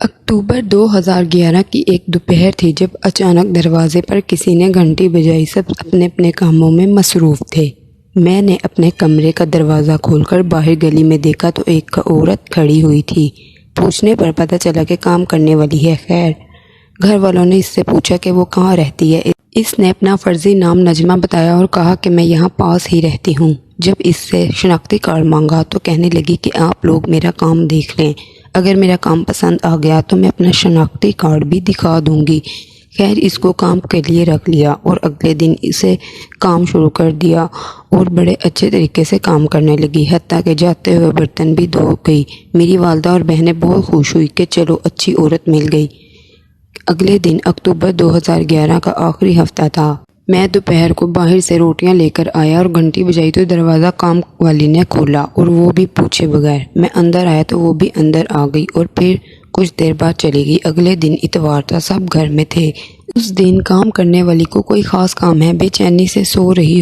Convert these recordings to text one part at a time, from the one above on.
اکتوبر 2011 کی ایک دوپہر تھی جب اچانک دروازے پر کسی نے گھنٹی بجائی۔ سب اپنے اپنے کاموں میں مصروف تھے۔ میں نے اپنے کمرے کا دروازہ کھول کر باہر گلی میں دیکھا تو ایک عورت کھڑی ہوئی تھی۔ پوچھنے پر پتہ چلا کہ کام کرنے والی ہے۔ خیر، گھر والوں نے اس سے پوچھا کہ وہ کہاں رہتی ہے۔ اس نے اپنا فرضی نام نجمہ بتایا اور کہا کہ میں یہاں پاس ہی رہتی ہوں۔ جب اس سے شناختی کارڈ مانگا تو کہنے لگی کہ آپ لوگ میرا کام دیکھ لیں، اگر میرا کام پسند آ گیا تو میں اپنا شناختی کارڈ بھی دکھا دوں گی۔ خیر، اس کو کام کے لیے رکھ لیا اور اگلے دن اسے کام شروع کر دیا اور بڑے اچھے طریقے سے کام کرنے لگی، حتیٰ کہ جاتے ہوئے برتن بھی دھو گئی۔ میری والدہ اور بہنیں بہت خوش ہوئی کہ چلو اچھی عورت مل گئی۔ اگلے دن اکتوبر 2011 کا آخری ہفتہ تھا۔ میں دوپہر کو باہر سے روٹیاں لے کر آیا اور گھنٹی بجائی تو دروازہ کام والی نے کھولا، اور وہ بھی پوچھے بغیر۔ میں اندر آیا تو وہ بھی اندر آ گئی اور پھر کچھ دیر بعد چلی گئی۔ اگلے دن اتوار تھا، سب گھر میں تھے۔ اس دن کام کرنے والی کو کوئی خاص کام ہے، بے چینی سے سو رہی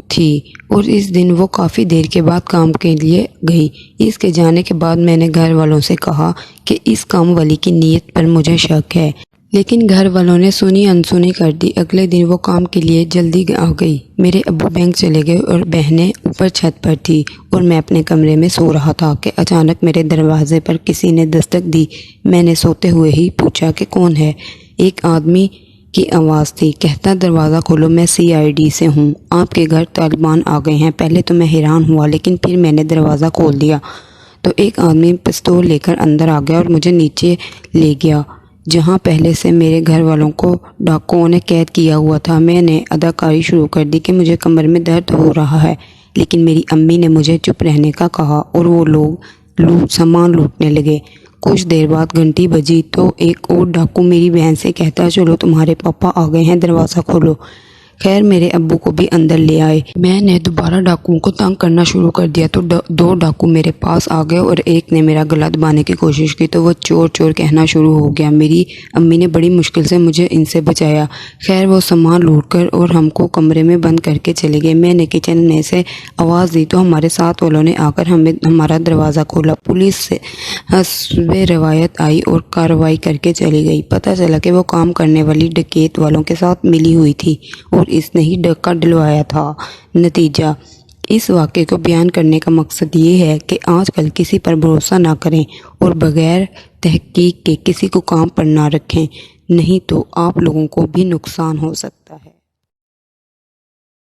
تھی، اور اس دن وہ کافی دیر کے بعد کام کے لیے گئی۔ اس کے جانے کے بعد میں نے گھر والوں سے کہا کہ اس کام والی کی نیت پر مجھے شک ہے، لیکن گھر والوں نے سنی انسنی کر دی۔ اگلے دن وہ کام کے لیے جلدی آ گئی۔ میرے ابو بینک چلے گئے اور بہنیں اوپر چھت پر تھی اور میں اپنے کمرے میں سو رہا تھا کہ اچانک میرے دروازے پر کسی نے دستک دی۔ میں نے سوتے ہوئے ہی پوچھا کہ کون ہے؟ ایک آدمی کی آواز تھی، کہتا دروازہ کھولو، میں CID سے ہوں، آپ کے گھر طالبان آ گئے ہیں۔ پہلے تو میں حیران ہوا، لیکن پھر میں نے دروازہ کھول دیا تو ایک آدمی پستول لے کر اندر آ گیا اور مجھے نیچے لے گیا، جہاں پہلے سے میرے گھر والوں کو ڈاکوؤں نے قید کیا ہوا تھا۔ میں نے اداکاری شروع کر دی کہ مجھے کمر میں درد ہو رہا ہے، لیکن میری امی نے مجھے چپ رہنے کا کہا اور وہ لوگ سامان لوٹنے لگے۔ کچھ دیر بعد گھنٹی بجی تو ایک اور ڈاکو میری بہن سے کہتا چلو تمہارے پاپا آ گئے ہیں، دروازہ کھولو۔ خیر، میرے ابو کو بھی اندر لے آئے۔ میں نے دوبارہ ڈاکوؤں کو تنگ کرنا شروع کر دیا تو دو ڈاکو میرے پاس آ گئے اور ایک نے میرا گلا دبانے کی کوشش کی تو وہ چور چور کہنا شروع ہو گیا۔ میری امی نے بڑی مشکل سے مجھے ان سے بچایا۔ خیر، وہ سامان لوٹ کر اور ہم کو کمرے میں بند کر کے چلے گئے۔ میں نے کچن میں سے آواز دی تو ہمارے ساتھ والوں نے آ کر ہمارا دروازہ کھولا۔ پولیس سے حسب روایت آئی اور کارروائی کر کے چلی گئی۔ پتہ چلا کہ وہ کام کرنے والی ڈکیت والوں کے ساتھ ملی ہوئی تھی اور اس نے ہی ڈاکہ ڈلوایا تھا۔ نتیجہ، اس واقعے کو بیان کرنے کا مقصد یہ ہے کہ آج کل کسی پر بھروسہ نہ کریں اور بغیر تحقیق کے کسی کو کام پر نہ رکھیں، نہیں تو آپ لوگوں کو بھی نقصان ہو سکتا ہے۔